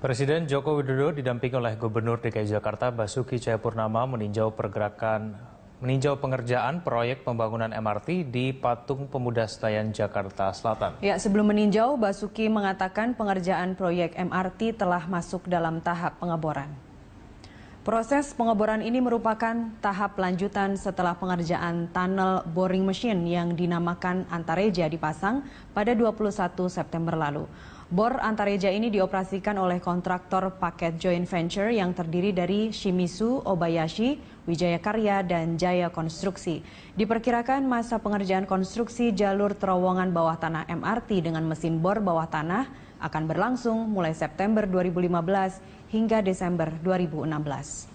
Presiden Joko Widodo didampingi oleh Gubernur DKI Jakarta Basuki Cahayapurnama meninjau pengerjaan proyek pembangunan MRT di Patung Pemuda Senayan, Jakarta Selatan. Ya, sebelum meninjau, Basuki mengatakan pengerjaan proyek MRT telah masuk dalam tahap pengeboran. Proses pengeboran ini merupakan tahap lanjutan setelah pengerjaan tunnel boring machine yang dinamakan Antareja dipasang pada 21 September lalu. Bor Antareja ini dioperasikan oleh kontraktor paket joint venture yang terdiri dari Shimizu, Obayashi, Wijaya Karya, dan Jaya Konstruksi. Diperkirakan masa pengerjaan konstruksi jalur terowongan bawah tanah MRT dengan mesin bor bawah tanah akan berlangsung mulai September 2015 hingga Desember 2016.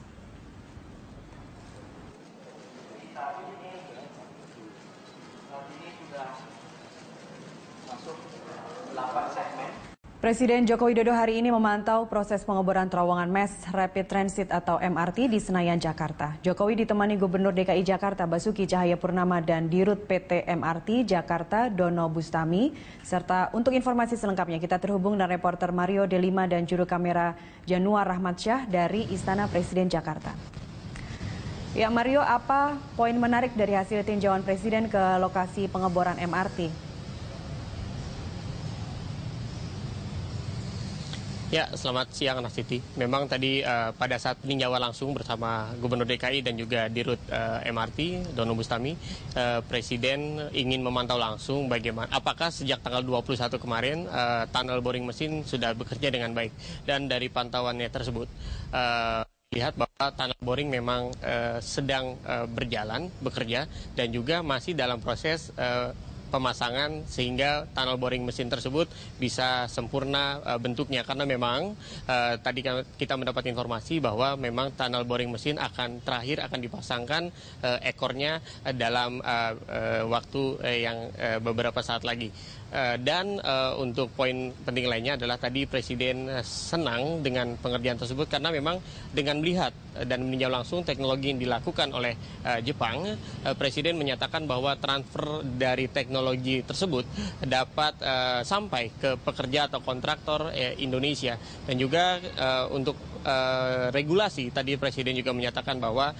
Presiden Joko Widodo hari ini memantau proses pengeboran terowongan Mass Rapid Transit atau MRT di Senayan, Jakarta. Jokowi ditemani Gubernur DKI Jakarta Basuki Cahayapurnama dan Dirut PT MRT Jakarta Dono Bustami. Serta untuk informasi selengkapnya kita terhubung dengan reporter Mario Delima dan juru kamera Januar Rahmatsyah dari Istana Presiden Jakarta. Ya Mario, apa poin menarik dari hasil tinjauan Presiden ke lokasi pengeboran MRT? Ya, selamat siang Nastiti. Memang tadi pada saat peninjauan langsung bersama Gubernur DKI dan juga Dirut MRT Dono Bustami, Presiden ingin memantau langsung bagaimana apakah sejak tanggal 21 kemarin tunnel boring mesin sudah bekerja dengan baik. Dan dari pantauannya tersebut lihat bahwa tunnel boring memang sedang bekerja dan juga masih dalam proses pemasangan sehingga tunnel boring mesin tersebut bisa sempurna bentuknya, karena memang tadi kita mendapat informasi bahwa memang tunnel boring mesin akan dipasangkan ekornya dalam waktu yang beberapa saat lagi. Dan untuk poin penting lainnya adalah tadi Presiden senang dengan pengerjaan tersebut karena memang dengan melihat dan meninjau langsung teknologi yang dilakukan oleh Jepang, Presiden menyatakan bahwa transfer dari teknologi tersebut dapat sampai ke pekerja atau kontraktor Indonesia. Dan juga untuk regulasi, tadi Presiden juga menyatakan bahwa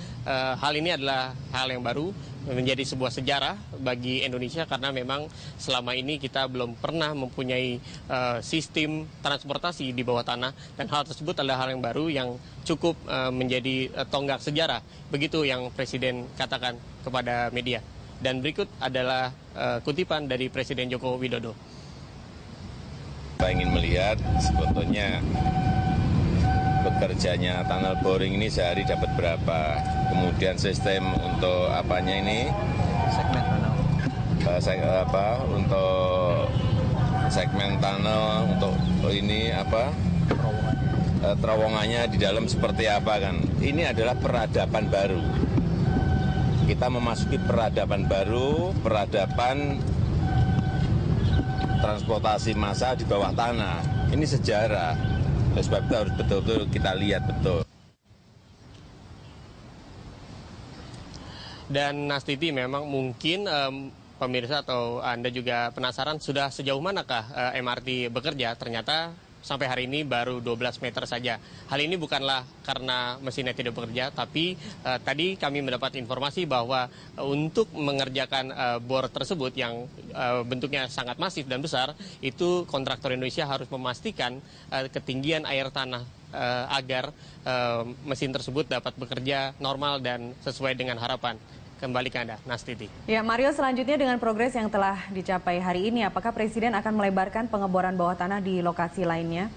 hal ini adalah hal yang baru, menjadi sebuah sejarah bagi Indonesia karena memang selama ini kita belum pernah mempunyai sistem transportasi di bawah tanah, dan hal tersebut adalah hal yang baru yang cukup menjadi tonggak sejarah. Begitu yang Presiden katakan kepada media. Dan berikut adalah kutipan dari Presiden Joko Widodo. Kita ingin melihat sebetulnya bekerjanya tunnel boring ini sehari dapat berapa, kemudian sistem untuk apanya ini segmen tunnel, untuk segmen tunnel, untuk ini terowongannya di dalam seperti apa kan. Ini adalah peradaban baru. Kita memasuki peradaban baru, peradaban transportasi massa di bawah tanah. Ini sejarah. Oleh sebab itu harus betul-betul kita lihat betul. Dan Nastiti, memang mungkin pemirsa atau Anda juga penasaran sudah sejauh manakah MRT bekerja. Ternyata sampai hari ini baru 12 meter saja. Hal ini bukanlah karena mesinnya tidak bekerja, tapi tadi kami mendapat informasi bahwa untuk mengerjakan bor tersebut yang bentuknya sangat masif dan besar, itu kontraktor Indonesia harus memastikan ketinggian air tanah agar mesin tersebut dapat bekerja normal dan sesuai dengan harapan. Kembali ke Anda, Nastiti. Ya, Mario, selanjutnya dengan progres yang telah dicapai hari ini, apakah Presiden akan melebarkan pengeboran bawah tanah di lokasi lainnya?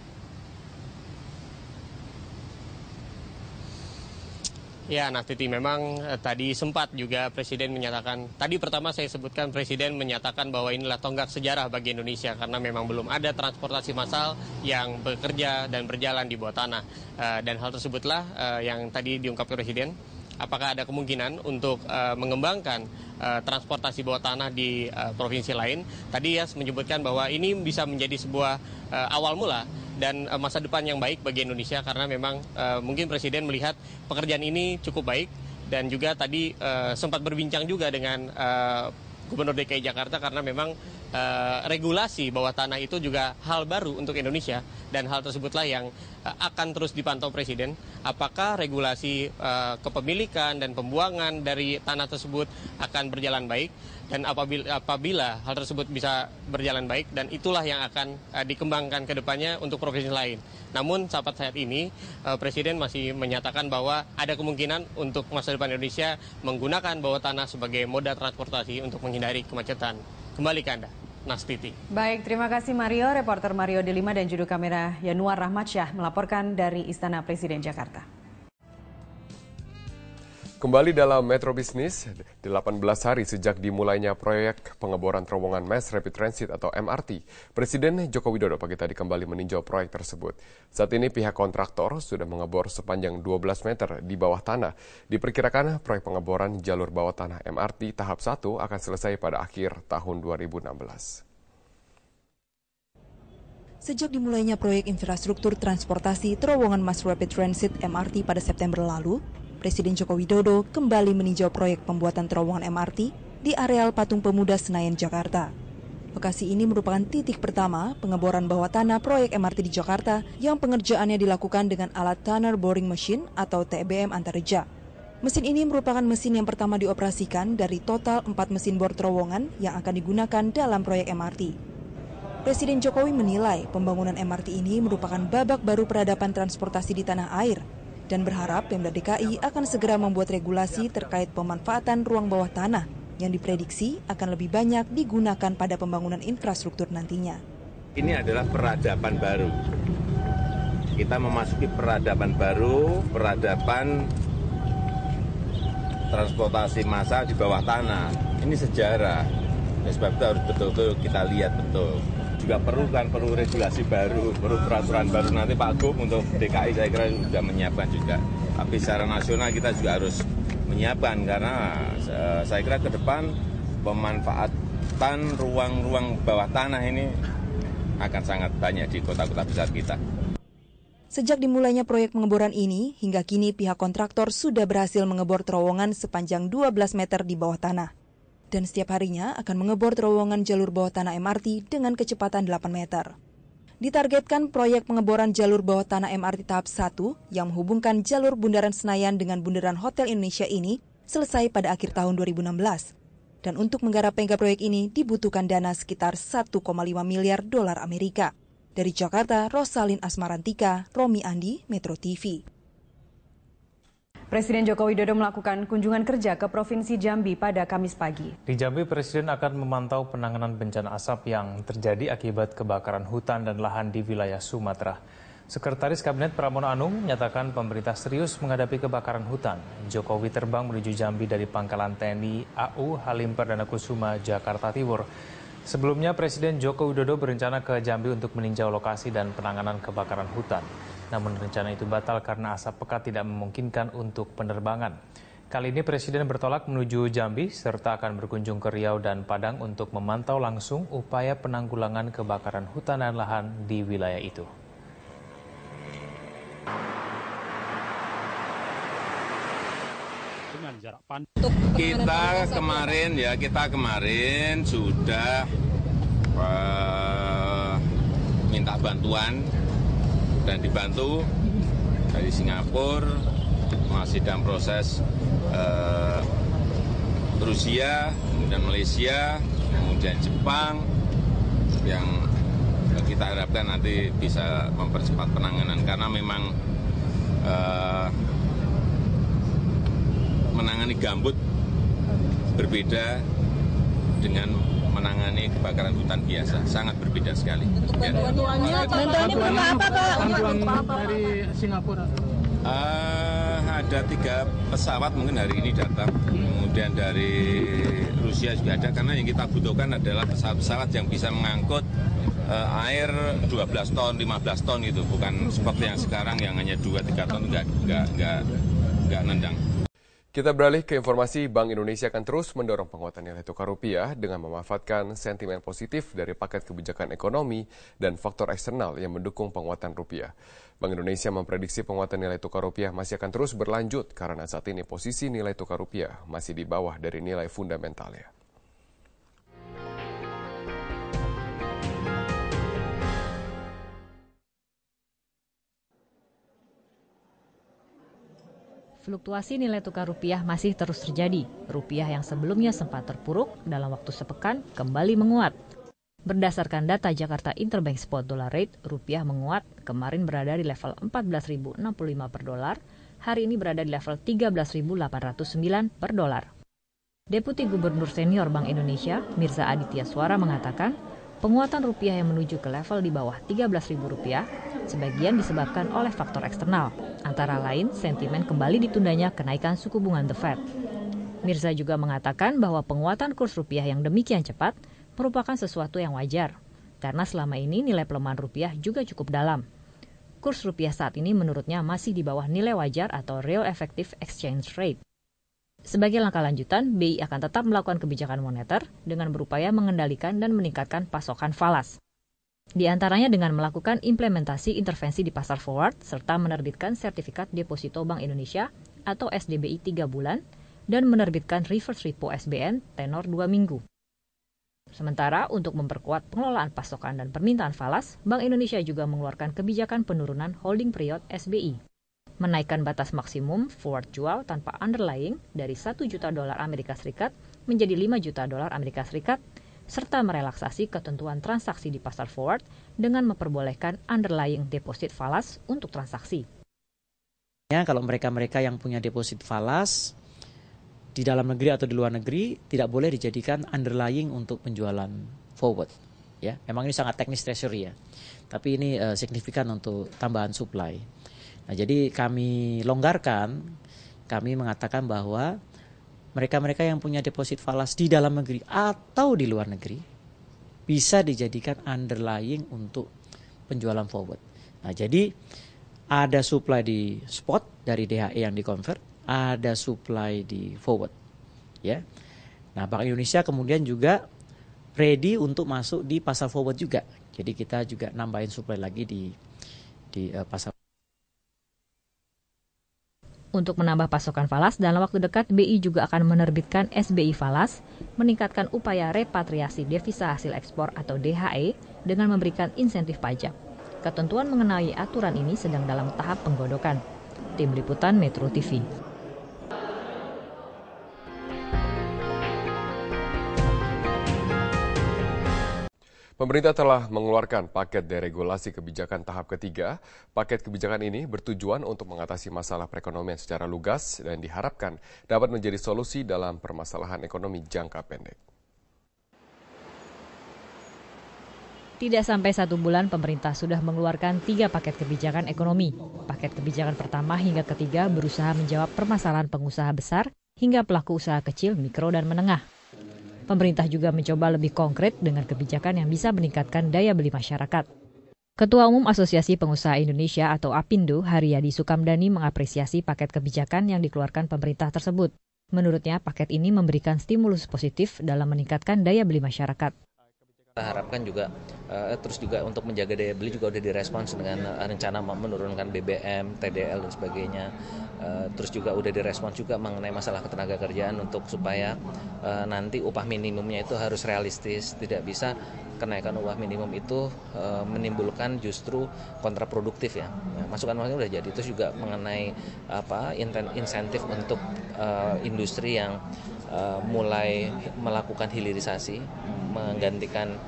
Ya, Nastiti, memang tadi sempat juga Presiden menyatakan, tadi pertama saya sebutkan Presiden menyatakan bahwa inilah tonggak sejarah bagi Indonesia karena memang belum ada transportasi massal yang bekerja dan berjalan di bawah tanah. Dan hal tersebutlah yang tadi diungkapkan Presiden. Apakah ada kemungkinan untuk mengembangkan transportasi bawah tanah di provinsi lain? Tadi Yas menyebutkan bahwa ini bisa menjadi sebuah awal mula dan masa depan yang baik bagi Indonesia karena memang mungkin Presiden melihat pekerjaan ini cukup baik, dan juga tadi sempat berbincang juga dengan Gubernur DKI Jakarta karena memang regulasi bawah tanah itu juga hal baru untuk Indonesia, dan hal tersebutlah yang akan terus dipantau Presiden. Apakah regulasi kepemilikan dan pembuangan dari tanah tersebut akan berjalan baik, dan apabila hal tersebut bisa berjalan baik, dan itulah yang akan dikembangkan ke depannya untuk provinsi lain. Namun sampai saat ini Presiden masih menyatakan bahwa ada kemungkinan untuk masa depan Indonesia menggunakan bawah tanah sebagai moda transportasi untuk menghindari kemacetan. Kembali ke Anda, Nastiti. Baik, terima kasih Mario. Reporter Mario Delima dan juru kamera Yanuar Rahmatsyah melaporkan dari Istana Presiden Jakarta. Kembali dalam Metro Bisnis, 18 hari sejak dimulainya proyek pengeboran terowongan Mass Rapid Transit atau MRT, Presiden Joko Widodo pagi tadi kembali meninjau proyek tersebut. Saat ini pihak kontraktor sudah mengebor sepanjang 12 meter di bawah tanah. Diperkirakan proyek pengeboran jalur bawah tanah MRT tahap 1 akan selesai pada akhir tahun 2016. Sejak dimulainya proyek infrastruktur transportasi terowongan Mass Rapid Transit MRT pada September lalu, Presiden Joko Widodo kembali meninjau proyek pembuatan terowongan MRT di areal Patung Pemuda Senayan, Jakarta. Lokasi ini merupakan titik pertama pengeboran bawah tanah proyek MRT di Jakarta yang pengerjaannya dilakukan dengan alat Tunnel Boring Machine atau TBM Antareja. Mesin ini merupakan mesin yang pertama dioperasikan dari total 4 mesin bor terowongan yang akan digunakan dalam proyek MRT. Presiden Jokowi menilai pembangunan MRT ini merupakan babak baru peradaban transportasi di tanah air, dan berharap Pemda DKI akan segera membuat regulasi terkait pemanfaatan ruang bawah tanah yang diprediksi akan lebih banyak digunakan pada pembangunan infrastruktur nantinya. Ini adalah peradaban baru. Kita memasuki peradaban baru, peradaban transportasi massal di bawah tanah. Ini sejarah. Sebab itu harus betul-betul kita lihat betul. Juga perlu regulasi baru, perlu peraturan baru. Nanti Pak Gub untuk DKI saya kira sudah menyiapkan juga. Tapi secara nasional kita juga harus menyiapkan, karena saya kira ke depan pemanfaatan ruang-ruang bawah tanah ini akan sangat banyak di kota-kota besar kita. Sejak dimulainya proyek pengeboran ini, hingga kini pihak kontraktor sudah berhasil mengebor terowongan sepanjang 12 meter di bawah tanah. Dan setiap harinya akan mengebor terowongan jalur bawah tanah MRT dengan kecepatan 8 meter. Ditargetkan proyek pengeboran jalur bawah tanah MRT tahap 1 yang menghubungkan jalur Bundaran Senayan dengan Bundaran Hotel Indonesia ini selesai pada akhir tahun 2016. Dan untuk menggarap mega proyek ini dibutuhkan dana sekitar 1,5 miliar dolar Amerika. Dari Jakarta, Rosalin Asmarantika, Romi Andi, Metro TV. Presiden Joko Widodo melakukan kunjungan kerja ke Provinsi Jambi pada Kamis pagi. Di Jambi, Presiden akan memantau penanganan bencana asap yang terjadi akibat kebakaran hutan dan lahan di wilayah Sumatera. Sekretaris Kabinet Pramono Anung menyatakan pemerintah serius menghadapi kebakaran hutan. Jokowi terbang menuju Jambi dari Pangkalan TNI AU Halim Perdana Kusuma, Jakarta Timur. Sebelumnya, Presiden Joko Widodo berencana ke Jambi untuk meninjau lokasi dan penanganan kebakaran hutan. Namun rencana itu batal karena asap pekat tidak memungkinkan untuk penerbangan. Kali ini Presiden bertolak menuju Jambi serta akan berkunjung ke Riau dan Padang untuk memantau langsung upaya penanggulangan kebakaran hutan dan lahan di wilayah itu. Kita kemarin sudah minta bantuan dan dibantu dari Singapura, masih dalam proses Rusia, kemudian Malaysia, kemudian Jepang, yang kita harapkan nanti bisa mempercepat penanganan, karena memang menangani gambut berbeda dengan menangani kebakaran hutan biasa, sangat berbeda sekali. Untuk bantuannya berupa apa, Pak? Bantuan dari Singapura? Ada 3 pesawat mungkin hari ini datang, kemudian dari Rusia juga ada, karena yang kita butuhkan adalah pesawat-pesawat yang bisa mengangkut air 12 ton, 15 ton gitu, bukan seperti yang sekarang yang hanya 2-3 ton, nggak nendang. Kita beralih ke informasi. Bank Indonesia akan terus mendorong penguatan nilai tukar rupiah dengan memanfaatkan sentimen positif dari paket kebijakan ekonomi dan faktor eksternal yang mendukung penguatan rupiah. Bank Indonesia memprediksi penguatan nilai tukar rupiah masih akan terus berlanjut karena saat ini posisi nilai tukar rupiah masih di bawah dari nilai fundamentalnya. Fluktuasi nilai tukar rupiah masih terus terjadi. Rupiah yang sebelumnya sempat terpuruk dalam waktu sepekan kembali menguat. Berdasarkan data Jakarta Interbank Spot Dollar Rate, rupiah menguat, kemarin berada di level 14.065 per dolar, hari ini berada di level 13.809 per dolar. Deputi Gubernur Senior Bank Indonesia, Mirza Aditya Suara mengatakan, penguatan rupiah yang menuju ke level di bawah Rp13.000 sebagian disebabkan oleh faktor eksternal, antara lain sentimen kembali ditundanya kenaikan suku bunga The Fed. Mirza juga mengatakan bahwa penguatan kurs rupiah yang demikian cepat merupakan sesuatu yang wajar, karena selama ini nilai pelemahan rupiah juga cukup dalam. Kurs rupiah saat ini menurutnya masih di bawah nilai wajar atau Real Effective Exchange Rate. Sebagai langkah lanjutan, BI akan tetap melakukan kebijakan moneter dengan berupaya mengendalikan dan meningkatkan pasokan falas. Di antaranya dengan melakukan implementasi intervensi di pasar forward serta menerbitkan sertifikat deposito Bank Indonesia atau SDBI 3 bulan dan menerbitkan reverse repo SBN tenor 2 minggu. Sementara untuk memperkuat pengelolaan pasokan dan permintaan falas, Bank Indonesia juga mengeluarkan kebijakan penurunan holding period SBI. Menaikkan batas maksimum forward jual tanpa underlying dari $1 juta Amerika Serikat menjadi $5 juta Amerika Serikat, serta merelaksasi ketentuan transaksi di pasar forward dengan memperbolehkan underlying deposit falas untuk transaksi. Kalau mereka-mereka yang punya deposit falas di dalam negeri atau di luar negeri tidak boleh dijadikan underlying untuk penjualan forward. Ya, memang ini sangat teknis treasury ya, tapi ini signifikan untuk tambahan supply. Nah, jadi kami longgarkan, kami mengatakan bahwa mereka-mereka yang punya deposit falas di dalam negeri atau di luar negeri bisa dijadikan underlying untuk penjualan forward. Nah, jadi ada supply di spot dari DHE yang dikonvert, ada supply di forward, ya. Nah, Bank Indonesia kemudian juga ready untuk masuk di pasar forward juga. Jadi kita juga nambahin supply lagi di pasar. Untuk menambah pasokan falas, dalam waktu dekat BI juga akan menerbitkan SBI falas, meningkatkan upaya repatriasi devisa hasil ekspor atau DHE dengan memberikan insentif pajak. Ketentuan mengenai aturan ini sedang dalam tahap penggodokan. Tim Liputan Metro TV. Pemerintah telah mengeluarkan paket deregulasi kebijakan tahap ketiga. Paket kebijakan ini bertujuan untuk mengatasi masalah perekonomian secara lugas dan diharapkan dapat menjadi solusi dalam permasalahan ekonomi jangka pendek. Tidak sampai 1 bulan, pemerintah sudah mengeluarkan 3 paket kebijakan ekonomi. Paket kebijakan pertama hingga ketiga berusaha menjawab permasalahan pengusaha besar hingga pelaku usaha kecil, mikro, dan menengah. Pemerintah juga mencoba lebih konkret dengan kebijakan yang bisa meningkatkan daya beli masyarakat. Ketua Umum Asosiasi Pengusaha Indonesia atau APindo, Haryadi Sukamdani mengapresiasi paket kebijakan yang dikeluarkan pemerintah tersebut. Menurutnya, paket ini memberikan stimulus positif dalam meningkatkan daya beli masyarakat. Kita harapkan juga terus juga untuk menjaga daya beli juga udah direspons dengan rencana menurunkan BBM, TDL dan sebagainya. Terus juga udah direspons juga mengenai masalah ketenaga kerjaan untuk supaya nanti upah minimumnya itu harus realistis, tidak bisa kenaikan upah minimum itu menimbulkan justru kontraproduktif ya. Masukan-masukan udah jadi. Terus juga mengenai insentif untuk industri yang mulai melakukan hilirisasi, menggantikan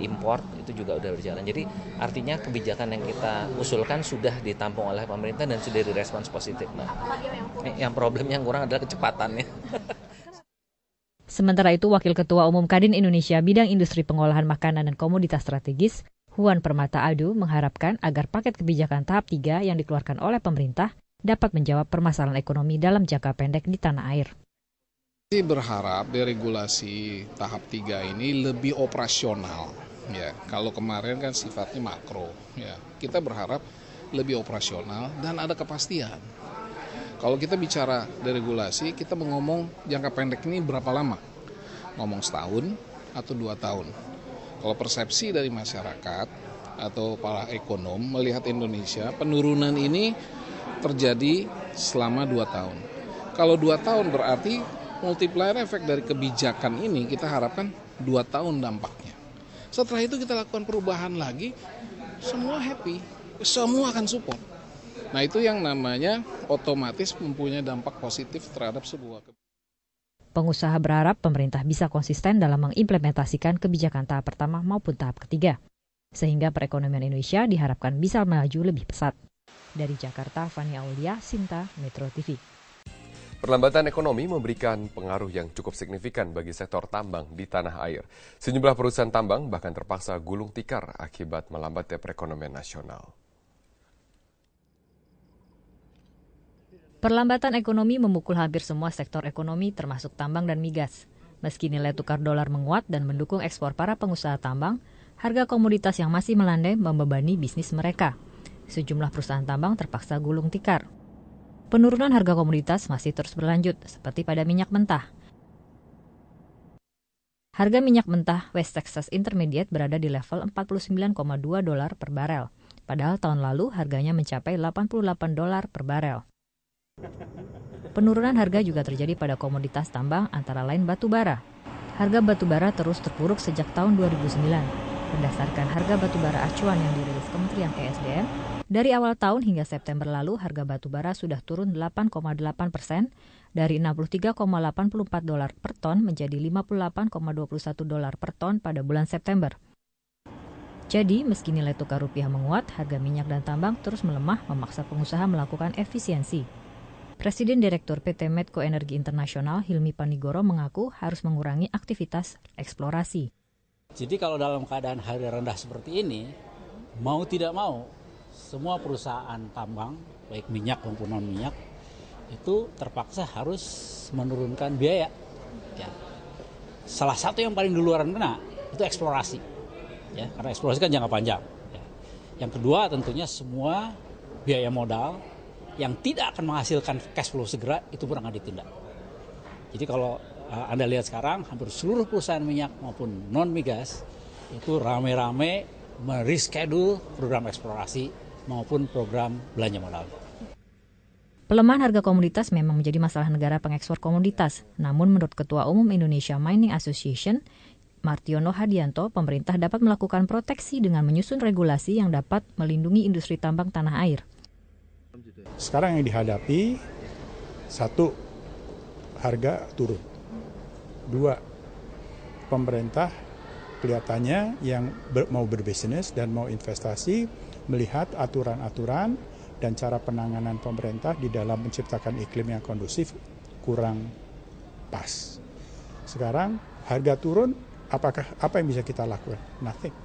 import, itu juga udah berjalan. Jadi artinya kebijakan yang kita usulkan sudah ditampung oleh pemerintah dan sudah direspons positif. Nah, yang problemnya yang kurang adalah kecepatannya. Sementara itu, Wakil Ketua Umum Kadin Indonesia Bidang Industri Pengolahan Makanan dan Komoditas Strategis, Huan Permata Aldo, mengharapkan agar paket kebijakan tahap 3 yang dikeluarkan oleh pemerintah dapat menjawab permasalahan ekonomi dalam jangka pendek di tanah air. Saya berharap deregulasi tahap 3 ini lebih operasional. Ya, kalau kemarin kan sifatnya makro. Ya, kita berharap lebih operasional dan ada kepastian. Kalau kita bicara deregulasi, kita ngomong jangka pendek ini berapa lama? Ngomong setahun atau 2 tahun. Kalau persepsi dari masyarakat atau para ekonom melihat Indonesia, penurunan ini terjadi selama 2 tahun. Kalau 2 tahun berarti multiplier efek dari kebijakan ini kita harapkan 2 tahun dampaknya. Setelah itu kita lakukan perubahan lagi, semua happy, semua akan support. Nah itu yang namanya otomatis mempunyai dampak positif terhadap sebuah Pengusaha berharap pemerintah bisa konsisten dalam mengimplementasikan kebijakan tahap pertama maupun tahap ketiga, sehingga perekonomian Indonesia diharapkan bisa melaju lebih pesat. Dari Jakarta, Fani Aulia, Sinta, Metro TV. Perlambatan ekonomi memberikan pengaruh yang cukup signifikan bagi sektor tambang di tanah air. Sejumlah perusahaan tambang bahkan terpaksa gulung tikar akibat melambatnya perekonomian nasional. Perlambatan ekonomi memukul hampir semua sektor ekonomi termasuk tambang dan migas. Meski nilai tukar dolar menguat dan mendukung ekspor para pengusaha tambang, harga komoditas yang masih melandai membebani bisnis mereka. Sejumlah perusahaan tambang terpaksa gulung tikar. Penurunan harga komoditas masih terus berlanjut, seperti pada minyak mentah. Harga minyak mentah West Texas Intermediate berada di level $49,2 per barel. Padahal tahun lalu harganya mencapai $88 per barel. Penurunan harga juga terjadi pada komoditas tambang antara lain batu bara. Harga batu bara terus terpuruk sejak tahun 2009. Berdasarkan harga batu bara acuan yang dirilis Kementerian ESDM, dari awal tahun hingga September lalu harga batu bara sudah turun 8,8% dari $63,84 per ton menjadi $58,21 per ton pada bulan September. Jadi, meski nilai tukar rupiah menguat, harga minyak dan tambang terus melemah memaksa pengusaha melakukan efisiensi. Presiden Direktur PT Medco Energi Internasional Hilmi Panigoro mengaku harus mengurangi aktivitas eksplorasi. Jadi kalau dalam keadaan harga rendah seperti ini, mau tidak mau, semua perusahaan tambang, baik minyak maupun non-minyak, itu terpaksa harus menurunkan biaya. Ya. Salah satu yang paling duluan kena, itu eksplorasi. Ya, karena eksplorasi kan jangka panjang. Ya. Yang kedua tentunya semua biaya modal yang tidak akan menghasilkan cash flow segera itu pun akan ditindak. Jadi kalau Anda lihat sekarang hampir seluruh perusahaan minyak maupun non-migas itu rame-rame mereschedule program eksplorasi maupun program belanja modal. Pelemahan harga komoditas memang menjadi masalah negara pengekspor komoditas. Namun menurut Ketua Umum Indonesia Mining Association, Martiono Hadianto, pemerintah dapat melakukan proteksi dengan menyusun regulasi yang dapat melindungi industri tambang tanah air. Sekarang yang dihadapi, satu, harga turun. Dua, pemerintah kelihatannya yang mau berbisnis dan mau investasi melihat aturan-aturan dan cara penanganan pemerintah di dalam menciptakan iklim yang kondusif kurang pas. Sekarang harga turun, apa yang bisa kita lakukan? Nothing.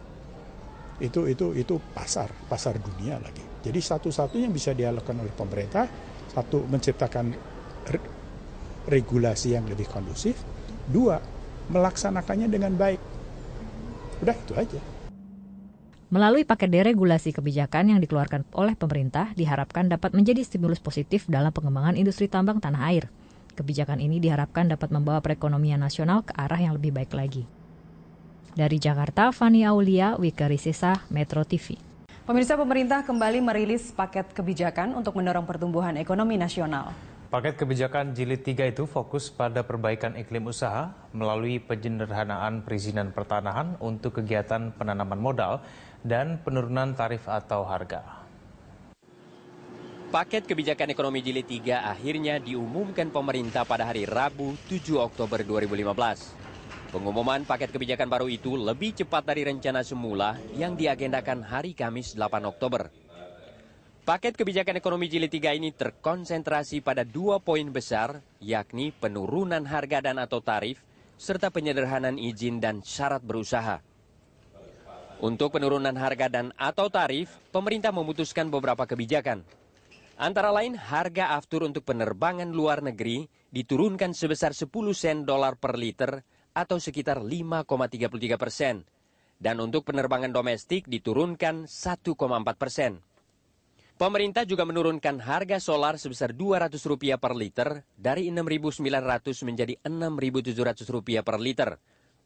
Itu pasar dunia lagi. Jadi satu-satunya yang bisa dilakukan oleh pemerintah, satu, menciptakan regulasi yang lebih kondusif, dua, melaksanakannya dengan baik. Udah itu aja. Melalui paket deregulasi kebijakan yang dikeluarkan oleh pemerintah, diharapkan dapat menjadi stimulus positif dalam pengembangan industri tambang tanah air. Kebijakan ini diharapkan dapat membawa perekonomian nasional ke arah yang lebih baik lagi. Dari Jakarta, Fani Aulia, Wika Risesa, Metro TV. Pemirsa, pemerintah kembali merilis paket kebijakan untuk mendorong pertumbuhan ekonomi nasional. Paket kebijakan Jilid 3 itu fokus pada perbaikan iklim usaha melalui penyederhanaan perizinan pertanahan untuk kegiatan penanaman modal dan penurunan tarif atau harga. Paket kebijakan ekonomi Jilid 3 akhirnya diumumkan pemerintah pada hari Rabu 7 Oktober 2015. Pengumuman paket kebijakan baru itu lebih cepat dari rencana semula yang diagendakan hari Kamis 8 Oktober. Paket kebijakan ekonomi Jilid 3 ini terkonsentrasi pada 2 poin besar, yakni penurunan harga dan atau tarif, serta penyederhanaan izin dan syarat berusaha. Untuk penurunan harga dan atau tarif, pemerintah memutuskan beberapa kebijakan. Antara lain, harga aftur untuk penerbangan luar negeri diturunkan sebesar 10 sen dolar per liter atau sekitar 5,33%. Dan untuk penerbangan domestik diturunkan 1,4%. Pemerintah juga menurunkan harga solar sebesar Rp200 per liter dari Rp6.900 menjadi Rp6.700 per liter.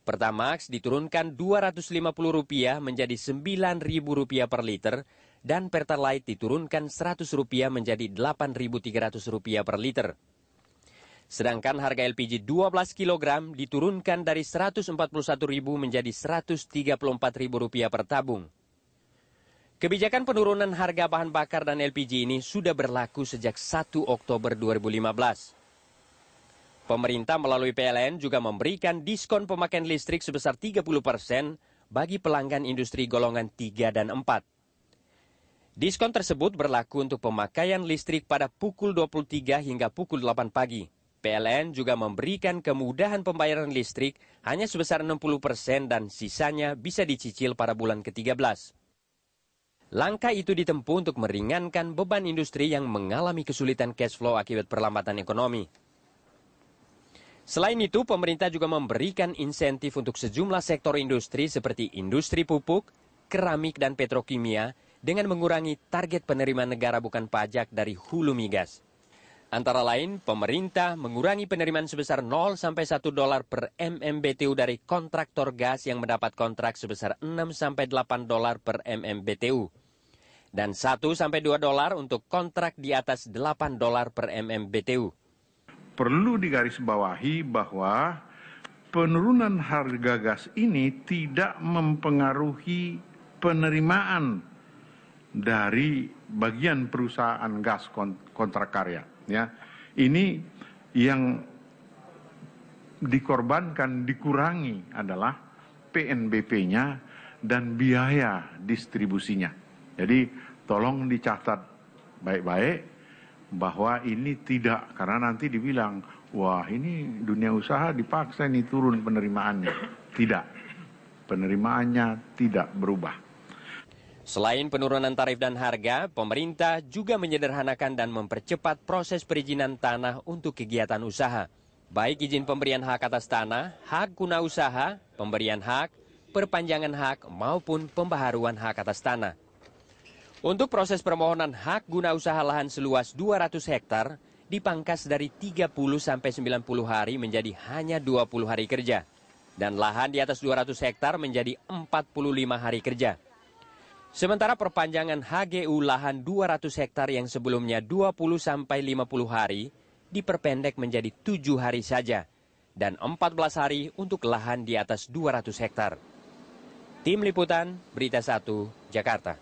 Pertamax diturunkan Rp250 menjadi Rp9.000 per liter dan Pertalite diturunkan Rp100 menjadi Rp8.300 per liter. Sedangkan harga LPG 12 kg diturunkan dari Rp141.000 menjadi Rp134.000 per tabung. Kebijakan penurunan harga bahan bakar dan LPG ini sudah berlaku sejak 1 Oktober 2015. Pemerintah melalui PLN juga memberikan diskon pemakaian listrik sebesar 30% bagi pelanggan industri golongan 3 dan 4. Diskon tersebut berlaku untuk pemakaian listrik pada pukul 23 hingga pukul 8 pagi. PLN juga memberikan kemudahan pembayaran listrik hanya sebesar 60% dan sisanya bisa dicicil pada bulan ke-13. Langkah itu ditempuh untuk meringankan beban industri yang mengalami kesulitan cash flow akibat perlambatan ekonomi. Selain itu, pemerintah juga memberikan insentif untuk sejumlah sektor industri seperti industri pupuk, keramik, dan petrokimia dengan mengurangi target penerimaan negara bukan pajak dari hulu migas. Antara lain, pemerintah mengurangi penerimaan sebesar 0 sampai $1 per MMBTU dari kontraktor gas yang mendapat kontrak sebesar 6 sampai $8 per MMBTU. Dan 1 sampai $2 untuk kontrak di atas $8 per MMBTU. Perlu digarisbawahi bahwa penurunan harga gas ini tidak mempengaruhi penerimaan dari bagian perusahaan gas kontrak karya. Ya, ini yang dikorbankan, dikurangi adalah PNBP-nya dan biaya distribusinya. Jadi tolong dicatat baik-baik bahwa ini tidak, karena nanti dibilang, wah ini dunia usaha dipaksa ini turun penerimaannya. Tidak, penerimaannya tidak berubah. Selain penurunan tarif dan harga, pemerintah juga menyederhanakan dan mempercepat proses perizinan tanah untuk kegiatan usaha. Baik izin pemberian hak atas tanah, hak guna usaha, pemberian hak, perpanjangan hak, maupun pembaharuan hak atas tanah. Untuk proses permohonan hak guna usaha lahan seluas 200 hektar, dipangkas dari 30 sampai 90 hari menjadi hanya 20 hari kerja. Dan lahan di atas 200 hektar menjadi 45 hari kerja. Sementara perpanjangan HGU lahan 200 hektar yang sebelumnya 20 sampai 50 hari diperpendek menjadi 7 hari saja dan 14 hari untuk lahan di atas 200 hektar. Tim Liputan, Berita 1, Jakarta.